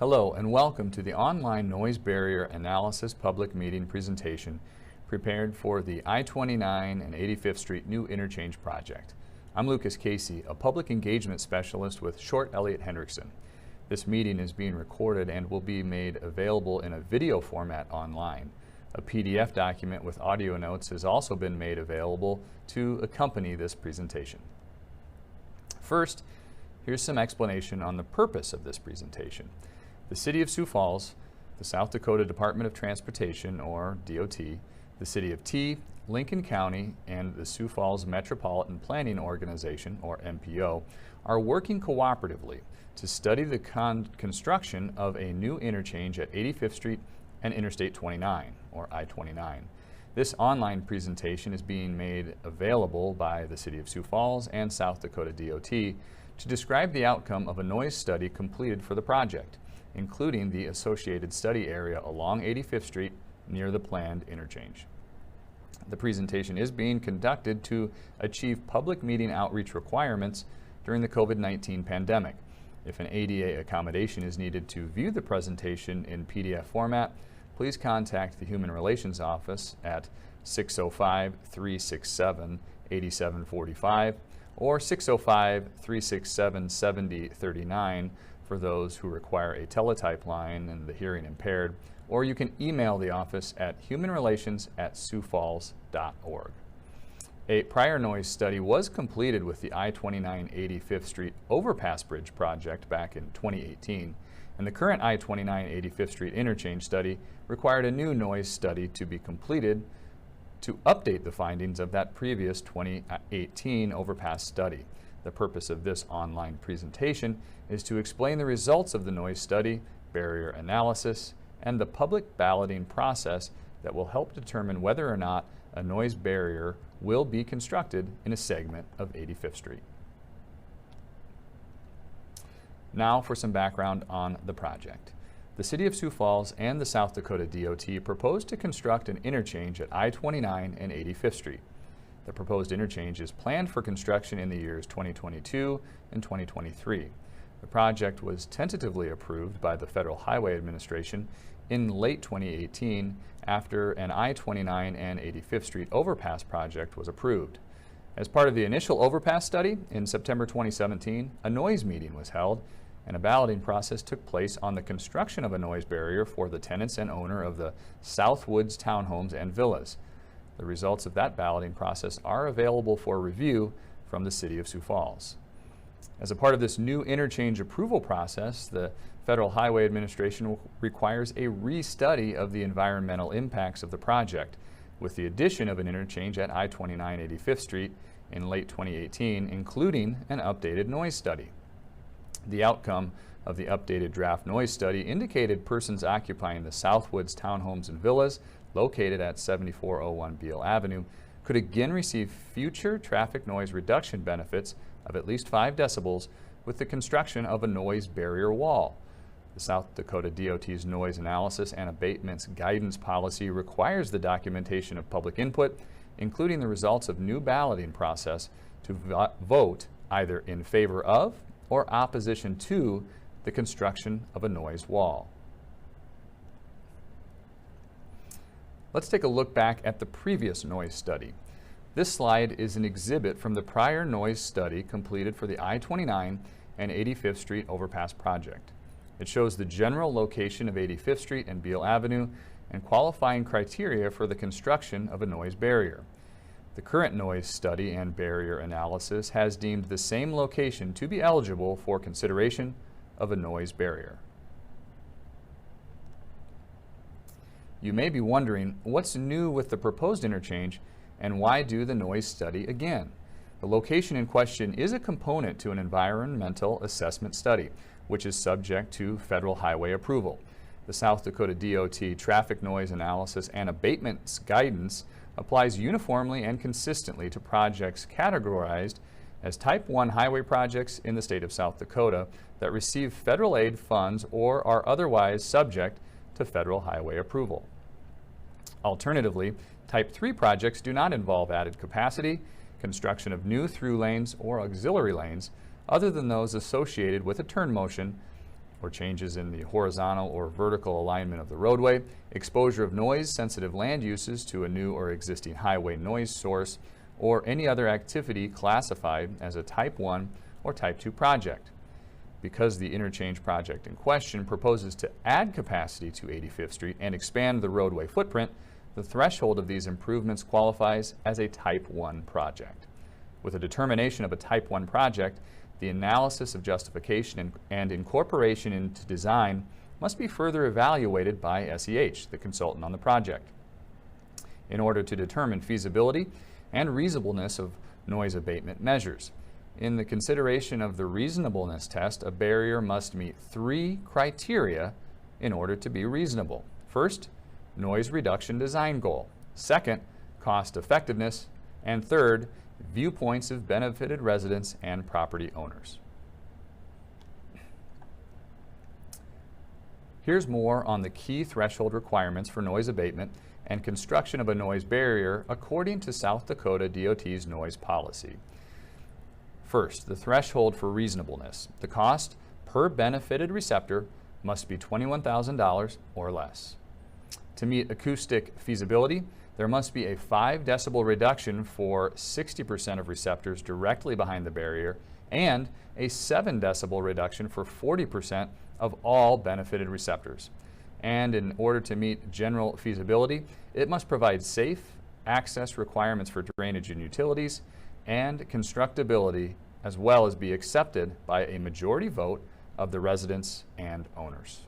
Hello and welcome to the online noise barrier analysis public meeting presentation prepared for the I-29 and 85th Street New Interchange project. I'm Lucas Casey, a public engagement specialist with Short Elliott Hendrickson. This meeting is being recorded and will be made available in a video format online. A PDF document with audio notes has also been made available to accompany this presentation. First, here's some explanation on the purpose of this presentation. The City of Sioux Falls, the South Dakota Department of Transportation, or DOT, the City of T, Lincoln County, and the Sioux Falls Metropolitan Planning Organization, or MPO, are working cooperatively to study the construction of a new interchange at 85th Street and Interstate 29, or I-29. This online presentation is being made available by the City of Sioux Falls and South Dakota DOT to describe the outcome of a noise study completed for the project, including the associated study area along 85th Street near the planned interchange. The presentation is being conducted to achieve public meeting outreach requirements during the COVID-19 pandemic. If an ADA accommodation is needed to view the presentation in PDF format, please contact the Human Relations Office at 605-367-8745 or 605-367-7039 for those who require a teletype line and the hearing impaired, or you can email the office at humanrelations@siouxfalls.org. A prior noise study was completed with the I-29 85th Street Overpass Bridge project back in 2018, and the current I-29 85th Street interchange study required a new noise study to be completed to update the findings of that previous 2018 overpass study. The purpose of this online presentation is to explain the results of the noise study, barrier analysis, and the public balloting process that will help determine whether or not a noise barrier will be constructed in a segment of 85th Street. Now for some background on the project. The City of Sioux Falls and the South Dakota DOT proposed to construct an interchange at I-29 and 85th Street. The proposed interchange is planned for construction in the years 2022 and 2023. The project was tentatively approved by the Federal Highway Administration in late 2018 after an I-29 and 85th Street overpass project was approved. As part of the initial overpass study in September 2017, a noise meeting was held and a balloting process took place on the construction of a noise barrier for the tenants and owner of the Southwoods townhomes and villas. The results of that balloting process are available for review from the City of Sioux Falls. As a part of this new interchange approval process, the Federal Highway Administration requires a restudy of the environmental impacts of the project, with the addition of an interchange at I-29 85th Street in late 2018, including an updated noise study. The outcome of the updated draft noise study indicated persons occupying the Southwoods townhomes and villas located at 7401 Beale Avenue could again receive future traffic noise reduction benefits of at least 5 decibels with the construction of a noise barrier wall. The South Dakota DOT's noise analysis and abatements guidance policy requires the documentation of public input, including the results of new balloting process, to vote either in favor of or opposition to the construction of a noise wall. Let's take a look back at the previous noise study. This slide is an exhibit from the prior noise study completed for the I-29 and 85th Street overpass project. It shows the general location of 85th Street and Beale Avenue and qualifying criteria for the construction of a noise barrier. The current noise study and barrier analysis has deemed the same location to be eligible for consideration of a noise barrier. You may be wondering what's new with the proposed interchange and why do the noise study again? The location in question is a component to an environmental assessment study, which is subject to federal highway approval. The South Dakota DOT traffic noise analysis and abatements guidance applies uniformly and consistently to projects categorized as Type 1 highway projects in the state of South Dakota that receive federal aid funds or are otherwise subject to federal highway approval. Alternatively, Type 3 projects do not involve added capacity, construction of new through lanes or auxiliary lanes, other than those associated with a turn motion or changes in the horizontal or vertical alignment of the roadway, exposure of noise-sensitive land uses to a new or existing highway noise source, or any other activity classified as a Type 1 or Type 2 project. Because the interchange project in question proposes to add capacity to 85th Street and expand the roadway footprint, the threshold of these improvements qualifies as a Type 1 project. With a determination of a Type 1 project, the analysis of justification and incorporation into design must be further evaluated by SEH, the consultant on the project, in order to determine feasibility and reasonableness of noise abatement measures. In the consideration of the reasonableness test, a barrier must meet 3 criteria in order to be reasonable. First, noise reduction design goal. Second, cost effectiveness. And third, viewpoints of benefited residents and property owners. Here's more on the key threshold requirements for noise abatement and construction of a noise barrier according to South Dakota DOT's noise policy. First, the threshold for reasonableness. The cost per benefited receptor must be $21,000 or less. To meet acoustic feasibility, there must be a 5 decibel reduction for 60% of receptors directly behind the barrier and a 7 decibel reduction for 40% of all benefited receptors. And in order to meet general feasibility, it must provide safe access requirements for drainage and utilities and constructability, as well as be accepted by a majority vote of the residents and owners.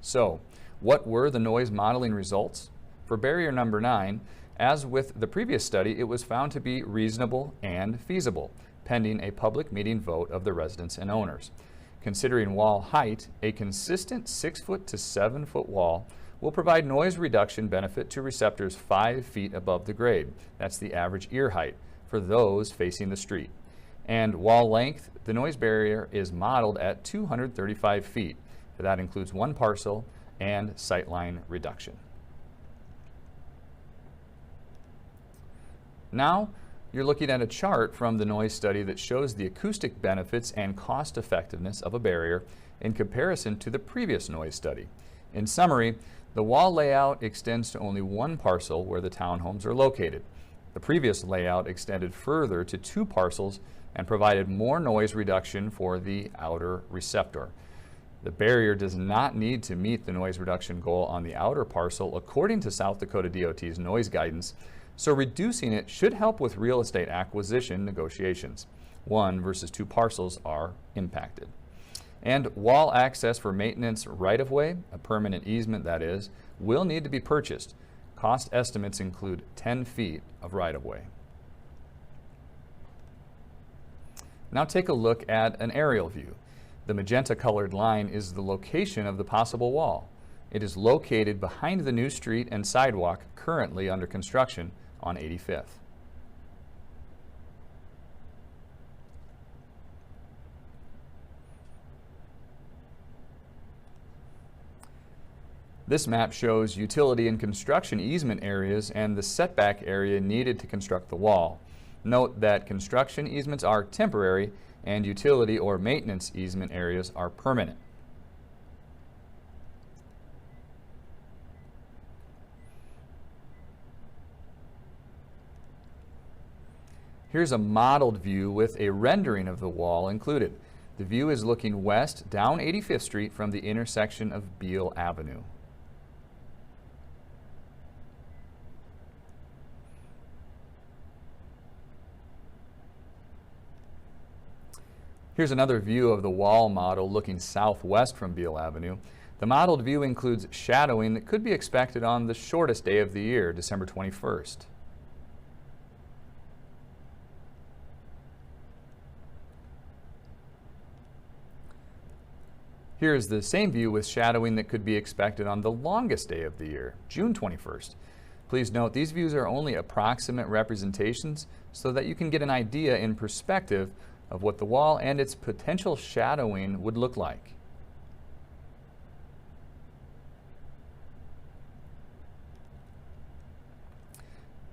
So, what were the noise modeling results? For barrier number 9, as with the previous study, it was found to be reasonable and feasible, pending a public meeting vote of the residents and owners. Considering wall height, a consistent 6-foot to 7-foot wall will provide noise reduction benefit to receptors 5 feet above the grade. That's the average ear height for those facing the street. And wall length, the noise barrier is modeled at 235 feet. That includes 1 parcel and sightline reduction. Now, you're looking at a chart from the noise study that shows the acoustic benefits and cost effectiveness of a barrier in comparison to the previous noise study. In summary, the wall layout extends to only 1 parcel where the townhomes are located. The previous layout extended further to 2 parcels and provided more noise reduction for the outer receptor. The barrier does not need to meet the noise reduction goal on the outer parcel according to South Dakota DOT's noise guidance, so reducing it should help with real estate acquisition negotiations. 1 versus 2 parcels are impacted. And wall access for maintenance right-of-way, a permanent easement that is, will need to be purchased. Cost estimates include 10 feet of right-of-way. Now take a look at an aerial view. The magenta-colored line is the location of the possible wall. It is located behind the new street and sidewalk currently under construction on 85th. This map shows utility and construction easement areas and the setback area needed to construct the wall. Note that construction easements are temporary and utility or maintenance easement areas are permanent. Here's a modeled view with a rendering of the wall included. The view is looking west down 85th Street from the intersection of Beale Avenue. Here's another view of the wall model looking southwest from Beale Avenue. The modeled view includes shadowing that could be expected on the shortest day of the year, December 21st. Here's the same view with shadowing that could be expected on the longest day of the year, June 21st. Please note these views are only approximate representations so that you can get an idea in perspective of what the wall and its potential shadowing would look like.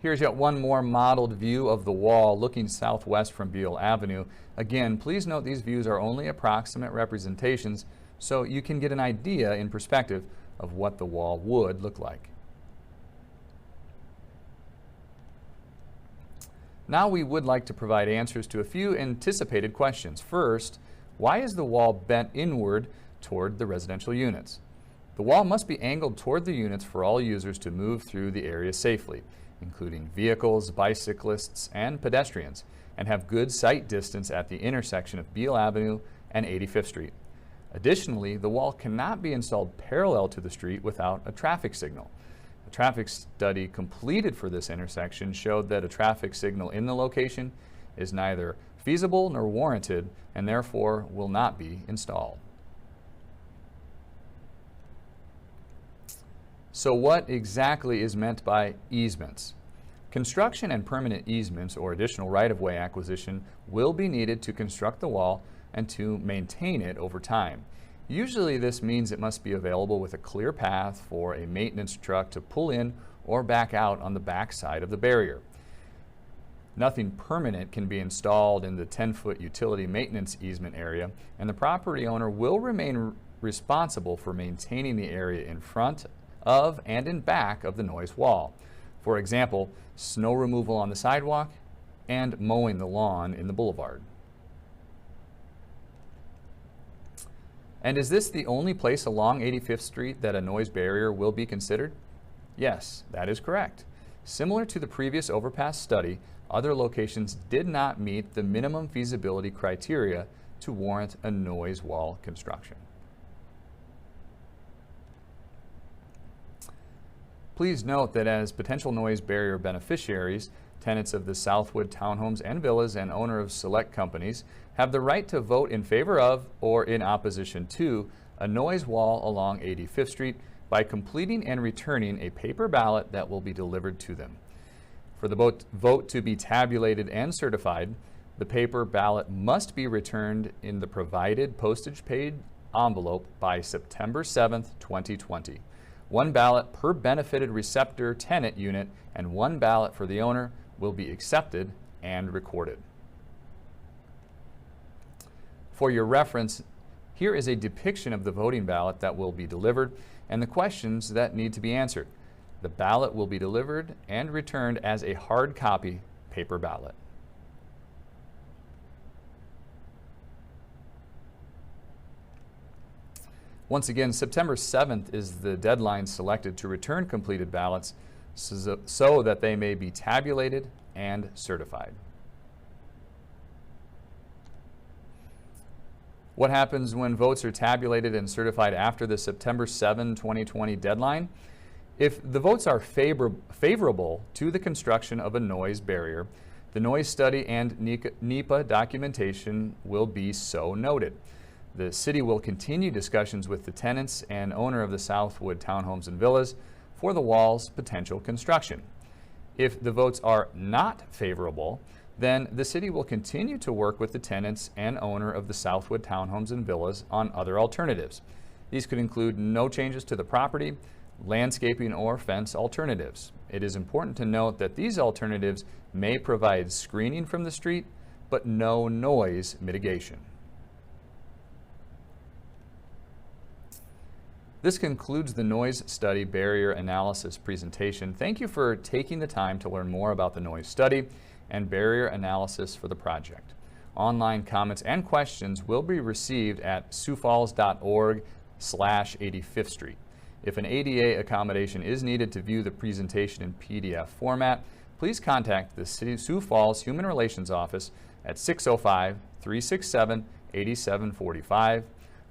Here's yet one more modeled view of the wall looking southwest from Beale Avenue. Again, please note these views are only approximate representations, so you can get an idea in perspective of what the wall would look like. Now we would like to provide answers to a few anticipated questions. First, why is the wall bent inward toward the residential units? The wall must be angled toward the units for all users to move through the area safely, including vehicles, bicyclists, and pedestrians, and have good sight distance at the intersection of Beale Avenue and 85th Street. Additionally, the wall cannot be installed parallel to the street without a traffic signal. A traffic study completed for this intersection showed that a traffic signal in the location is neither feasible nor warranted and therefore will not be installed. So what exactly is meant by easements? Construction and permanent easements or additional right-of-way acquisition will be needed to construct the wall and to maintain it over time. Usually this means it must be available with a clear path for a maintenance truck to pull in or back out on the back side of the barrier. Nothing permanent can be installed in the 10-foot utility maintenance easement area, and the property owner will remain responsible for maintaining the area in front of and in back of the noise wall. For example, snow removal on the sidewalk and mowing the lawn in the boulevard. And is this the only place along 85th Street that a noise barrier will be considered? Yes, that is correct. Similar to the previous overpass study, other locations did not meet the minimum feasibility criteria to warrant a noise wall construction. Please note that as potential noise barrier beneficiaries, tenants of the Southwood townhomes and villas and owner of select companies have the right to vote in favor of or in opposition to a noise wall along 85th Street by completing and returning a paper ballot that will be delivered to them. For the vote to be tabulated and certified, the paper ballot must be returned in the provided postage-paid envelope by September 7th, 2020. One ballot per benefited receptor tenant unit and one ballot for the owner will be accepted and recorded. For your reference, here is a depiction of the voting ballot that will be delivered and the questions that need to be answered. The ballot will be delivered and returned as a hard copy paper ballot. Once again, September 7th is the deadline selected to return completed ballots so that they may be tabulated and certified. What happens when votes are tabulated and certified after the September 7, 2020 deadline? If the votes are favorable to the construction of a noise barrier, the noise study and NEPA documentation will be so noted. The city will continue discussions with the tenants and owner of the Southwood townhomes and villas for the wall's potential construction. If the votes are not favorable, then the city will continue to work with the tenants and owner of the Southwood townhomes and villas on other alternatives. These could include no changes to the property, landscaping, or fence alternatives. It is important to note that these alternatives may provide screening from the street, but no noise mitigation. This concludes the noise study barrier analysis presentation. Thank you for taking the time to learn more about the noise study and barrier analysis for the project. Online comments and questions will be received at siouxfalls.org/85th Street. If an ADA accommodation is needed to view the presentation in PDF format, please contact the Sioux Falls Human Relations Office at 605-367-8745.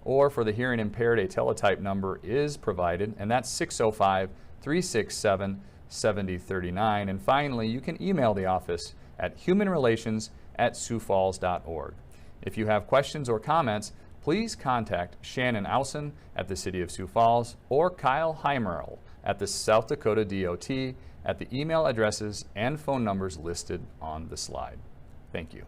Or for the hearing impaired, a teletype number is provided, and that's 605-367-7039. And finally, you can email the office at humanrelations@siouxfalls.org. If you have questions or comments, please contact Shannon Ausen at the City of Sioux Falls or Kyle Heimerl at the South Dakota DOT at the email addresses and phone numbers listed on the slide. Thank you.